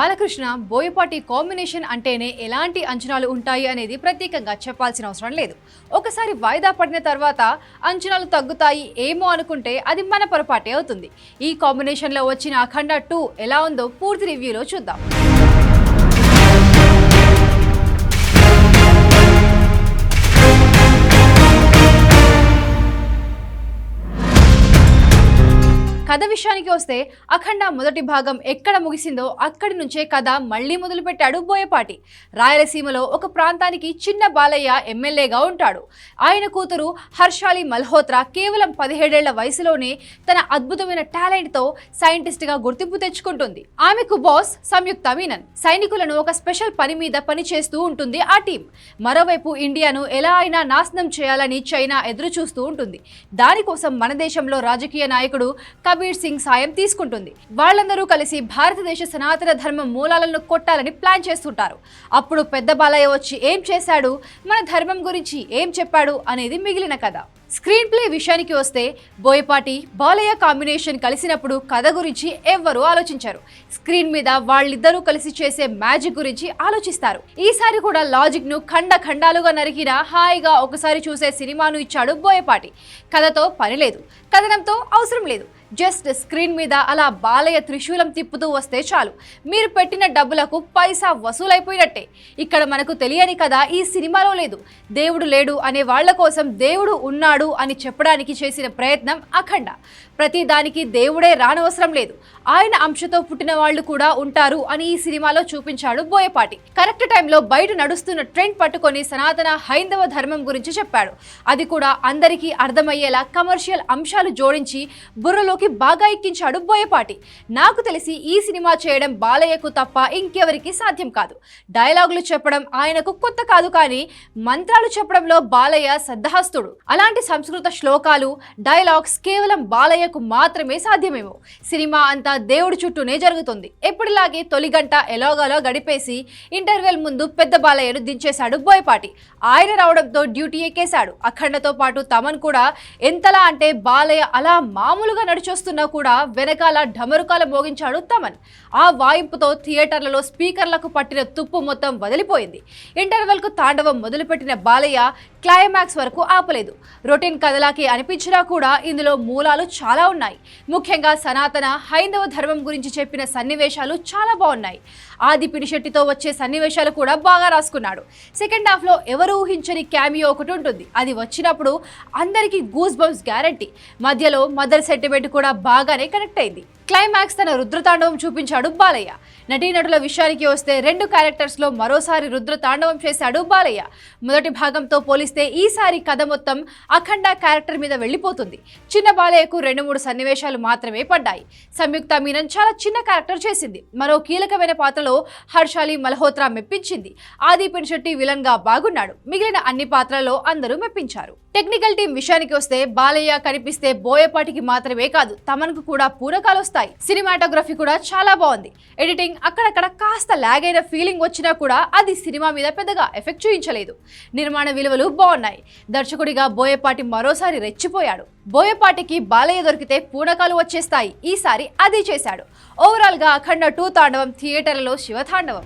Balakrishna Boyapati combination అంటేనే ఎలాంటి అంచనాలు ఉంటాయి అనేది ప్రత్యేకంగా చెప్పాల్సిన అవసరం లేదు. ఒకసారి వాయిదా పడిన తర్వాత అంచనాలు తగ్గుతాయి ఏమో అనుకుంటే అది మన పొరపాటే అవుతుంది. ఈ కాంబినేషన్లో వచ్చిన అఖండ 2 ఎలా ఉందో పూర్తి రివ్యూలో చూద్దాం. కథ విషయానికి వస్తే అఖండ మొదటి భాగం ఎక్కడ ముగిసిందో అక్కడి నుంచే కథ మళ్లీ మొదలుపెట్టాడు బోయపాటి. రాయలసీమలో ఒక ప్రాంతానికి చిన్న బాలయ్య ఎమ్మెల్యేగా ఉంటాడు. ఆయన కూతురు హర్షాలి మల్హోత్రా కేవలం 17 ఏళ్ల వయసులోనే తన అద్భుతమైన టాలెంట్తో సైంటిస్ట్గా గుర్తింపు తెచ్చుకుంటుంది. ఆమెకు బాస్ సంయుక్త మీనన్. సైనికులను ఒక స్పెషల్ పని మీద పనిచేస్తూ ఉంటుంది ఆ టీం. మరోవైపు ఇండియాను ఎలా అయినా నాశనం చేయాలని చైనా ఎదురు చూస్తూ ఉంటుంది. దానికోసం మన దేశంలో రాజకీయ నాయకుడు కబీర్ సింగ్ సాయం తీసుకుంటుంది. వాళ్ళందరూ కలిసి భారతదేశ సనాతన ధర్మం మూలాలను కొట్టాలని ప్లాన్ చేస్తుంటారు. అప్పుడు పెద్ద బాలయ్య వచ్చి ఏం చేశాడు, మన ధర్మం గురించి ఏం చెప్పాడు అనేది మిగిలిన కథ. స్క్రీన్ ప్లే విషయానికి వస్తే బోయపాటి బాలయ్య కాంబినేషన్ కలిసినప్పుడు కథ గురించి ఎవ్వరూ ఆలోచించారు. స్క్రీన్ మీద వాళ్ళిద్దరూ కలిసి చేసే మ్యాజిక్ గురించి ఆలోచిస్తారు. ఈసారి కూడా లాజిక్ ను ఖండాలుగా నరికిన హాయిగా ఒకసారి చూసే సినిమాను ఇచ్చాడు బోయపాటి. కథతో పని లేదు, కథనంతో అవసరం లేదు. జస్ట్ స్క్రీన్ మీద అలా బాలయ్య త్రిశూలం తిప్పుతూ వస్తే చాలు, మీరు పెట్టిన డబ్బులకు పైసా వసూలైపోయినట్టే. ఇక్కడ మనకు తెలియని కథ ఈ సినిమాలో లేదు. దేవుడు లేడు అనే వాళ్ల కోసం దేవుడు ఉన్నాడు అని చెప్పడానికి చేసిన ప్రయత్నం అఖండ. ప్రతి దానికి దేవుడే రానవసరం లేదు, ఆయన అంశతో పుట్టిన వాళ్ళు కూడా ఉంటారు అని ఈ సినిమాలో చూపించాడు బోయపాటి. కరెక్ట్ టైంలో బయట నడుస్తున్న ట్రెండ్ పట్టుకొని సనాతన హైందవ ధర్మం గురించి చెప్పాడు. అది కూడా అందరికీ అర్థమయ్యేలా కమర్షియల్ అంశాలు జోడించి బుర్రలోకి బాగా ఎక్కించాడు బోయపాటి. నాకు తెలిసి ఈ సినిమా చేయడం బాలయ్యకు తప్ప ఇంకెవరికి సాధ్యం కాదు. డైలాగులు చెప్పడం ఆయనకు కొత్త కాదు, కానీ మంత్రాలు చెప్పడంలో బాలయ్య సిద్ధహస్తుడు. అలాంటి సంస్కృత శ్లోకాలు, డైలాగ్స్ కేవలం బాలయ్యకు మాత్రమే సాధ్యమేమో. సినిమా అంతా దేవుడి చుట్టూనే జరుగుతుంది. ఎప్పటిలాగే తొలి గంట ఎలాగోలా గడిపేసి ఇంటర్వెల్ ముందు పెద్ద బాలయ్యను దించేశాడు బోయపాటి. ఆయన రావడంతో డ్యూటీ ఎక్కేశాడు. అఖండతో పాటు తమన్ కూడా. ఎంతలా అంటే బాలయ్య అలా మామూలుగా నడిచొస్తున్నా కూడా వెనకాల ఢమరుకాల మోగించాడు తమన్. ఆ వాయింపుతో థియేటర్లలో స్పీకర్లకు పట్టిన తుప్పు మొత్తం వదిలిపోయింది. ఇంటర్వెల్ కు తాండవం మొదలుపెట్టిన బాలయ్య క్లైమాక్స్ వరకు ఆపలేదు. రొటీన్ కథలాకి అనిపించినా కూడా ఇందులో మూలాలు చాలా ఉన్నాయి. ముఖ్యంగా సనాతన హైందవ ధర్మం గురించి చెప్పిన సన్నివేశాలు చాలా బాగున్నాయి. ఆది పినిశెట్టితో వచ్చే సన్నివేశాలు కూడా బాగా రాసుకున్నాడు. సెకండ్ హాఫ్ లో ఎవరు ఊహించని క్యామియో ఒకటి ఉంటుంది. అది వచ్చినప్పుడు అందరికీ గూస్ బంప్స్ గ్యారంటీ. మధ్యలో మదర్ సెంటిమెంట్ కూడా బాగానే కనెక్ట్ అయింది. క్లైమాక్స్ తన రుద్రతాండవం చూపించాడు బాలయ్య. నటీనటుల విషయానికి వస్తే 2 క్యారెక్టర్స్ లో మరోసారి రుద్రతాండవం చేశాడు బాలయ్య. మొదటి భాగంతో పోలిస్తే ఈసారి కథ మొత్తం అఖండ క్యారెక్టర్ మీద వెళ్ళిపోతుంది. చిన్న బాలయ్యకు 2-3 సన్నివేశాలు మాత్రమే పడ్డాయి. సంయుక్త మీనన్ చాలా చిన్న క్యారెక్టర్ చేసింది. మరో కీలకమైన పాత్రలో హర్షాలి మల్హోత్రా మెప్పించింది. ఆది పినిశెట్టి విలన్ గా బాగున్నాడు. మిగిలిన అన్ని పాత్రల్లో అందరూ మెప్పించారు. టెక్నికల్ టీం విషయానికి వస్తే బాలయ్య కనిపిస్తే బోయపాటికి మాత్రమే కాదు తమన్కు కూడా పూరకాలు వస్తాయి. సినిమాటోగ్రఫీ కూడా చాలా బాగుంది. ఎడిటింగ్ అక్కడక్కడ కాస్త లాగ్ అయిన ఫీలింగ్ వచ్చినా కూడా అది సినిమా మీద పెద్దగా ఎఫెక్ట్ చూపించలేదు. నిర్మాణ విలువలు బాగున్నాయి. దర్శకుడిగా బోయపాటి మరోసారి రెచ్చిపోయాడు. బోయపాటికి బాలయ్య దొరికితే పూనకాలు వచ్చేస్తాయి. ఈసారి అది చేశాడు. ఓవరాల్ గా అఖండ 2 తాండవం థియేటర్లలో శివతాండవం.